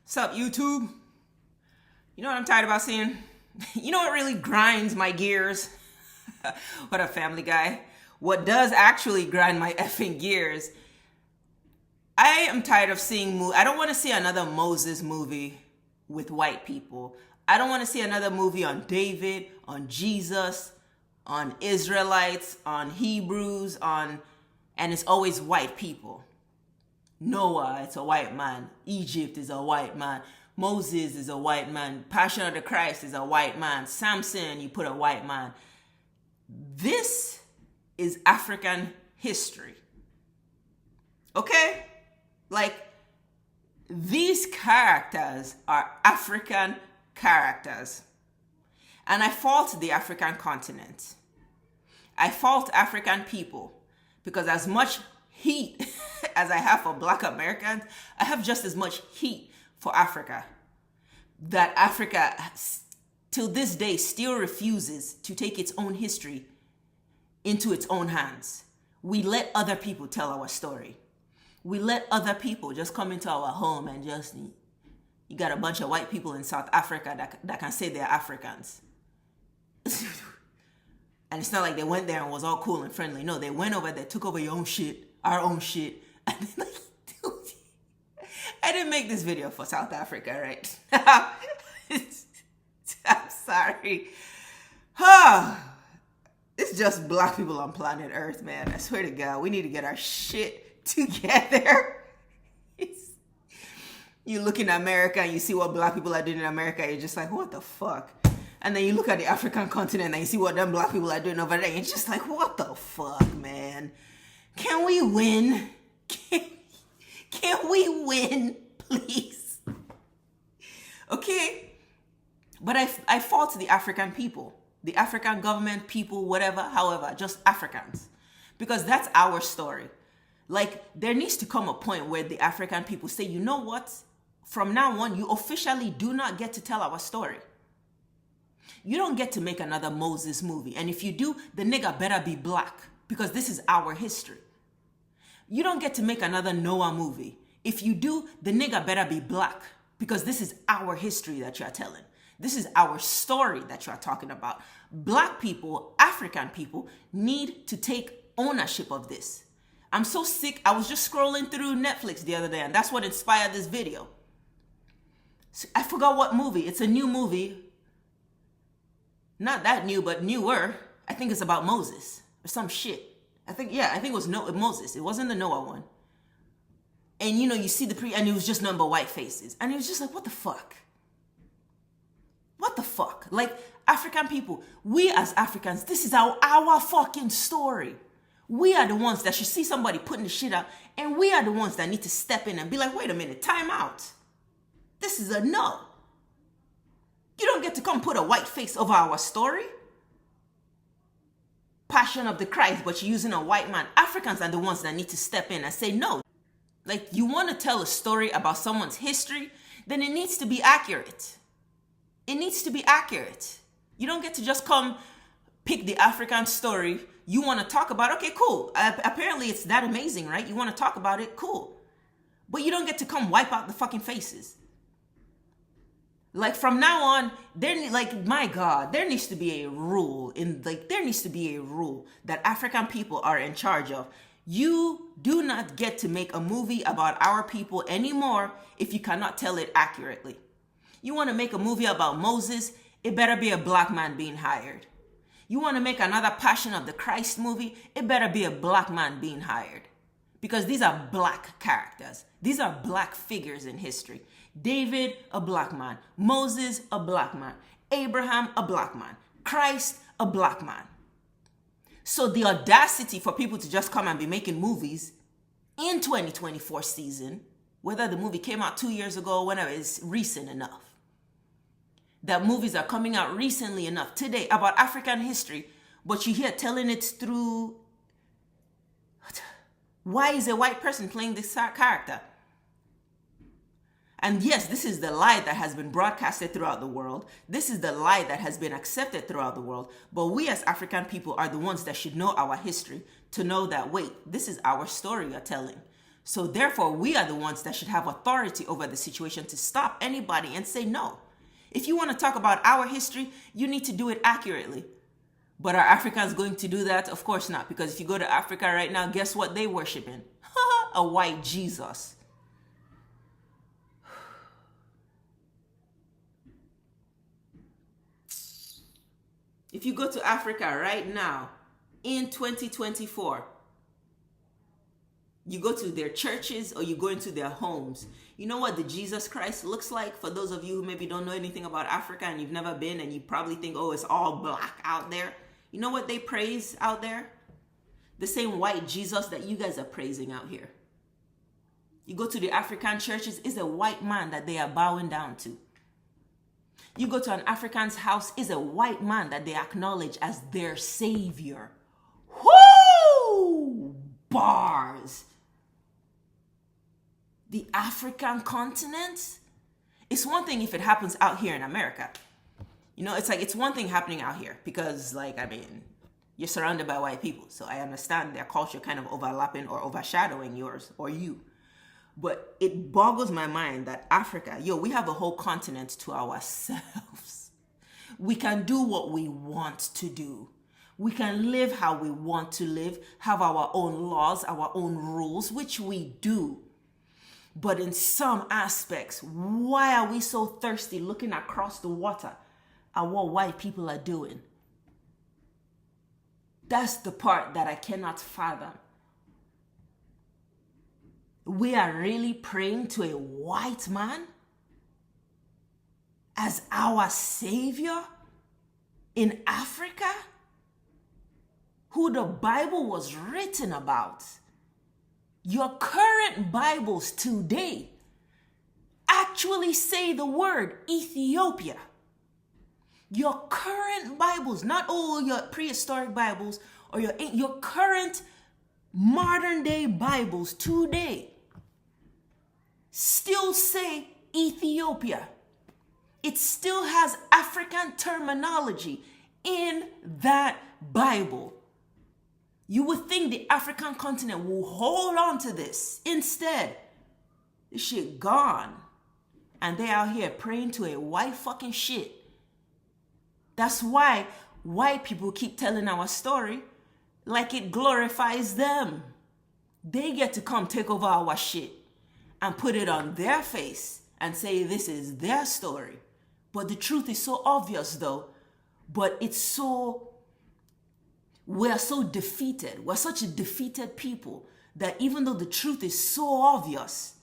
What's up, YouTube? You know what I'm tired about seeing? You know what really grinds my gears? What a Family Guy. What does actually grind my effing gears? I am tired of seeing I don't want to see another Moses movie with white people. I don't want to see another movie on David, on Jesus, on Israelites, on Hebrews, and it's always white people. Noah, it's a white man. Egypt is a white man. Moses is a white man. Passion of the Christ is a white man. Samson, you put a white man. This is African history. Okay? Like, these characters are African characters. And I fault the African continent. I fault African people because as much heat as I have for Black Americans, I have just as much heat for Africa. That Africa, till this day, still refuses to take its own history into its own hands. We let other people tell our story. We let other people just come into our home and just, you got a bunch of white people in South Africa that can say they're Africans. And it's not like they went there and was all cool and friendly. No, they went over there, took over your own shit, our own shit. And then, like, dude, I didn't make this video for South Africa, right? I'm sorry. It's just Black people on planet Earth, man. I swear to God, we need to get our shit together. You look in America and you see what Black people are doing in America, you're just like, what the fuck? And then you look at the African continent and you see what them Black people are doing over there, and you're just like, what the fuck, man? Can we win? Can we win, please? Okay? But I fault the African people, the African government, people, whatever, however, just Africans. Because that's our story. Like, there needs to come a point where the African people say, you know what? From now on, you officially do not get to tell our story. You don't get to make another Moses movie. And if you do, the nigga better be Black, because this is our history. You don't get to make another Noah movie. If you do, the nigga better be Black, because this is our history that you're telling. This is our story that you're talking about. Black people, African people, need to take ownership of this. I'm so sick. I was just scrolling through Netflix the other day, and that's what inspired this video. So I forgot what movie. It's a new movie. Not that new, but newer. I think it's about Moses or some shit. I think it was Moses. It wasn't the Noah one. And you see and it was just number white faces. And it was just like, what the fuck? What the fuck? Like, African people, we as Africans, this is our fucking story. We are the ones that should see somebody putting the shit out, and we are the ones that need to step in and be like, wait a minute, time out. This is a no. You don't get to come put a white face over our story. Passion of the Christ, but you're using a white man. Africans are the ones that need to step in and say no. Like, you want to tell a story about someone's history, then it needs to be accurate. It needs to be accurate. You don't get to just come pick the African story you want to talk about. Okay, cool. Apparently it's that amazing, right? You want to talk about it, cool. But you don't get to come wipe out the fucking faces. Like, from now on, my God, there needs to be a rule that African people are in charge of. You do not get to make a movie about our people anymore if you cannot tell it accurately. You want to make a movie about Moses, it better be a Black man being hired. You want to make another Passion of the Christ movie, it better be a Black man being hired. Because these are Black characters. These are Black figures in history. David, a Black man. Moses, a Black man. Abraham, a Black man. Christ, a Black man. So the audacity for people to just come and be making movies in 2024 season, whether the movie came out 2 years ago or whenever, is recent enough. That movies are coming out recently enough today about African history, but you hear telling it through, why is a white person playing this character? And yes, this is the lie that has been broadcasted throughout the world. This is the lie that has been accepted throughout the world. But we as African people are the ones that should know our history to know that, wait, this is our story you're telling. So therefore, we are the ones that should have authority over the situation to stop anybody and say no. If you want to talk about our history, you need to do it accurately. But are Africans going to do that? Of course not. Because if you go to Africa right now, guess what they worshiping? A white Jesus. If you go to Africa right now, in 2024, you go to their churches or you go into their homes, you know what the Jesus Christ looks like? For those of you who maybe don't know anything about Africa and you've never been and you probably think, oh, it's all black out there. You know what they praise out there? The same white Jesus that you guys are praising out here. You go to the African churches, it's a white man that they are bowing down to. You go to an African's house, it's a white man that they acknowledge as their savior. Whoo! Bars. The African continent, it's one thing if it happens out here in America. You know, it's one thing happening out here because, you're surrounded by white people. So I understand their culture kind of overlapping or overshadowing yours or you. But it boggles my mind that Africa, we have a whole continent to ourselves. We can do what we want to do. We can live how we want to live, have our own laws, our own rules, which we do. But in some aspects, why are we so thirsty looking across the water at what white people are doing? That's the part that I cannot fathom. We are really praying to a white man as our savior in Africa, who the Bible was written about. Your current Bibles today actually say the word Ethiopia. Your current Bibles, not all your prehistoric Bibles or your current modern day Bibles today still say Ethiopia. It still has African terminology in that Bible. You would think the African continent will hold on to this. Instead, this shit gone. And they out here praying to a white fucking shit. That's why white people keep telling our story like it glorifies them. They get to come take over our shit and put it on their face and say this is their story. But the truth is so obvious though. But we're so defeated. We're such a defeated people that even though the truth is so obvious,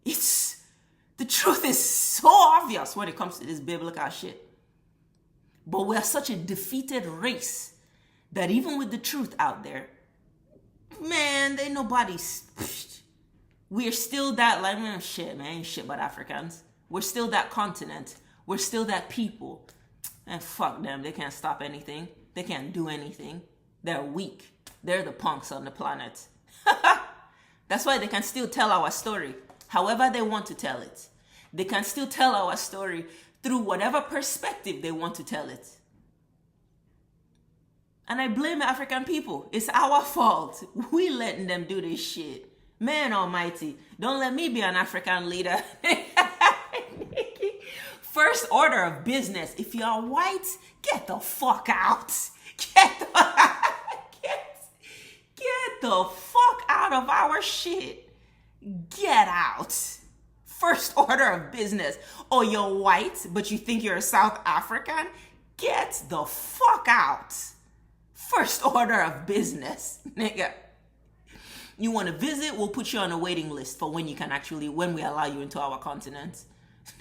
the truth is so obvious when it comes to this biblical shit. But we're such a defeated race that even with the truth out there, man, ain't nobody's. We're still that shit, man, ain't shit but Africans. We're still that continent. We're still that people. And fuck them, they can't stop anything. They can't do anything. They're weak. They're the punks on the planet. That's why they can still tell our story however they want to tell it. They can still tell our story through whatever perspective they want to tell it. And I blame African people. It's our fault. We letting them do this shit. Man almighty, don't let me be an African leader. First order of business, if you're white, get the fuck out. Get the fuck out of our shit. Get out. First order of business. Oh, you're white, but you think you're a South African? Get the fuck out. First order of business, nigga. You want to visit? We'll put you on a waiting list for when we allow you into our continent.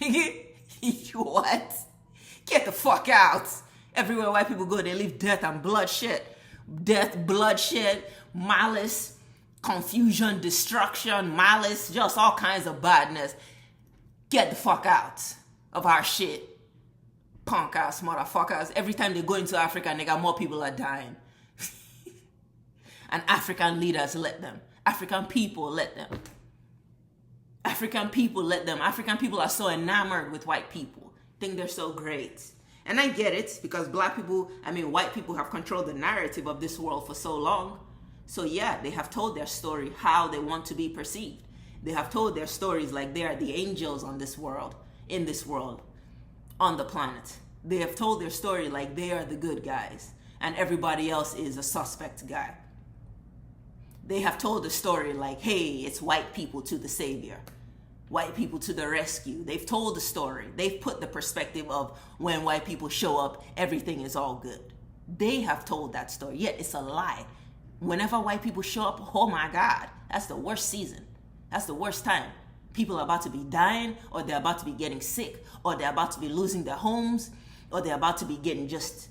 Nigga, what? Get the fuck out. Everywhere white people go, they leave death and bloodshed. Death, bloodshed, malice, confusion, destruction, malice, just all kinds of badness. Get the fuck out of our shit. Punk ass motherfuckers. Every time they go into Africa, nigga, more people are dying. And African leaders let them. African people let them. African people let them. African people are so enamored with white people. Think they're so great. And I get it because white people have controlled the narrative of this world for so long. So yeah, they have told their story how they want to be perceived. They have told their stories like they are the angels on this world, in this world, on the planet. They have told their story like they are the good guys and everybody else is a suspect guy. They have told the story like, hey, it's white people to the savior, white people to the rescue. They've told the story. They've put the perspective of when white people show up, everything is all good. They have told that story, yet it's a lie. Whenever white people show up, oh my God, that's the worst season. That's the worst time. People are about to be dying, or they're about to be getting sick, or they're about to be losing their homes, or they're about to be getting just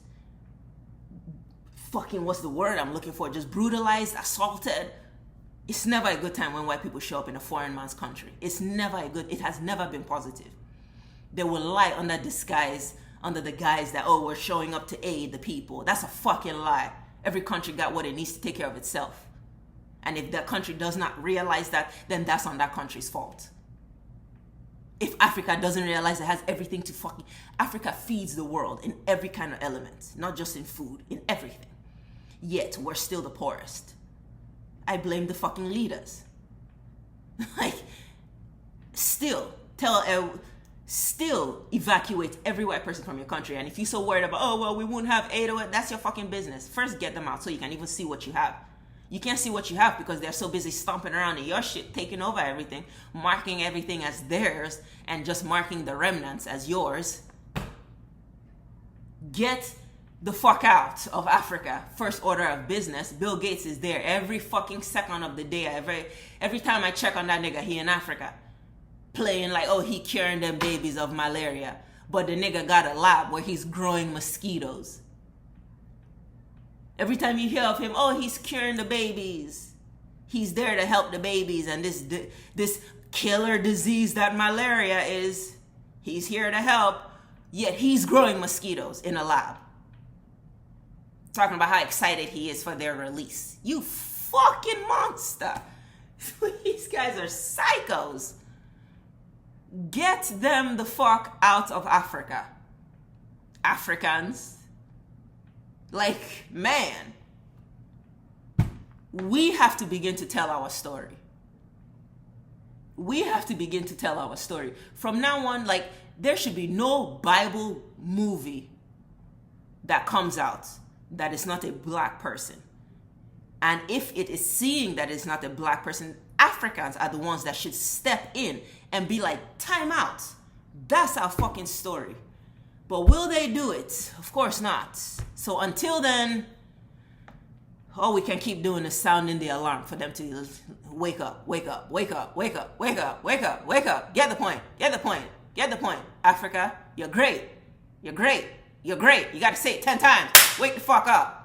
fucking, what's the word I'm looking for? Just brutalized, assaulted. It's never a good time when white people show up in a foreign man's country. It's never a good, it has never been positive. They will lie under disguise, under the guise that, oh, we're showing up to aid the people. That's a fucking lie. Every country got what it needs to take care of itself. And if that country does not realize that, then that's on that country's fault. If Africa doesn't realize it has everything to fucking... Africa feeds the world in every kind of element, not just in food, in everything. Yet, we're still the poorest. I blame the fucking leaders. Like, still evacuate every white person from your country. And if you're so worried about, oh, well, we won't have aid or that's your fucking business. First, get them out so you can even see what you have. You can't see what you have because they're so busy stomping around in your shit, taking over everything, marking everything as theirs, and just marking the remnants as yours. Get the fuck out of Africa. First order of business. Bill Gates is there every fucking second of the day. Every time I check on that nigga, he in Africa. Playing like, oh, he curing them babies of malaria. But the nigga got a lab where he's growing mosquitoes. Every time you hear of him, oh, he's curing the babies. He's there to help the babies. And this killer disease that malaria is, he's here to help. Yet he's growing mosquitoes in a lab. Talking about how excited he is for their release. You fucking monster. These guys are psychos. Get them the fuck out of Africa. Africans. Like, man, we have to begin to tell our story. We have to begin to tell our story. From now on, like, there should be no Bible movie that comes out that is not a black person. And if it is seeing that it's not a black person, Africans are the ones that should step in and be like, time out. That's our fucking story. But will they do it? Of course not. So until then, all we can keep doing is sounding the alarm for them to wake up, wake up, wake up, wake up, wake up, wake up, wake up. Get the point, get the point, get the point. Africa, you're great. You're great. You're great. You got to say it 10 times. Wake the fuck up.